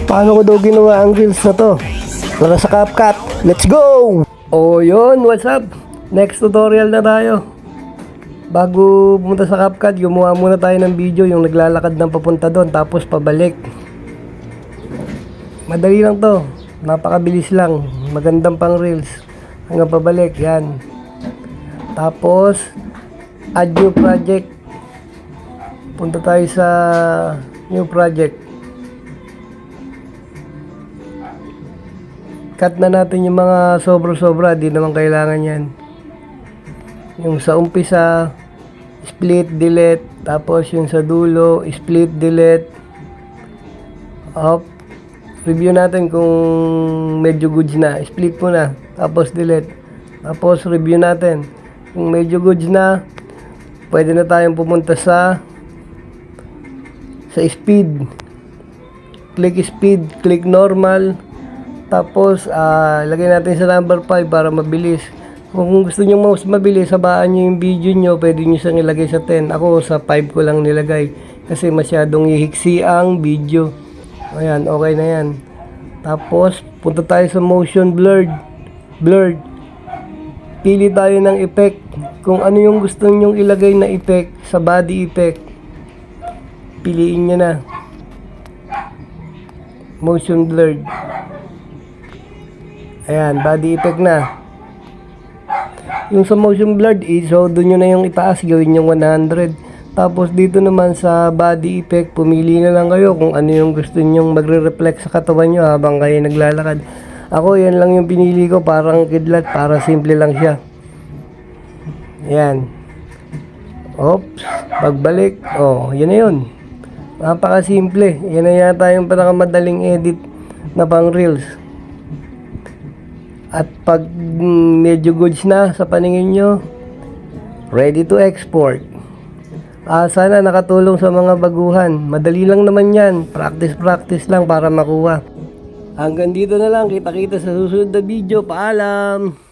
Paano ko daw ginawa ang reels na to? Para sa CapCut. Let's go! O yun, what's up? Next tutorial na tayo. Bago pumunta sa CapCut, gumawa muna tayo ng video yung naglalakad ng papunta doon tapos pabalik. Madali lang to. Napakabilis lang. Magandang pang reels. Hanggang pabalik, yan. Tapos, add new project. Punta tayo sa new project. Cut na natin yung mga sobra-sobra. Di naman kailangan yan. Yung sa umpisa, split, delete. Tapos yung sa dulo, split, delete. Up. Review natin kung medyo goods na. Split mo na. Tapos delete. Tapos review natin. Kung medyo goods na, pwede na tayong pumunta sa speed. Click speed, click normal. Tapos lagay natin sa number 5 para mabilis. Kung gusto niyo mas mabilis, sabaan niyo yung video niyo, pwede niyo siyang ilagay sa 10. Ako sa 5 ko lang nilagay kasi masyadong ihiksi ang video. Ayan, okay na yan. Tapos punta tayo sa motion blurred. Pili tayo ng effect. Kung ano yung gusto niyo ilagay na effect sa body effect, piliin niyo na. Motion blurred. Ayan, body effect na. Yung sa motion blurred, so doon nyo na yung itaas, gawin yung 100. Tapos dito naman sa body effect, pumili na lang kayo kung ano yung gusto nyong magre-reflect sa katawan nyo habang kayo naglalakad. Ako, yan lang yung pinili ko, parang kidlat, para simple lang siya. Ayan. Oops, pagbalik. Oh, yun na yun. Napaka-simple. Yan na yata yung pinakamadaling edit na pang reels. At pag medyo goods na sa paningin nyo, ready to export. Sana nakatulong sa mga baguhan. Madali lang naman yan. Practice lang para makuha. Hanggang dito na lang. Kita-kita sa susunod na video. Paalam!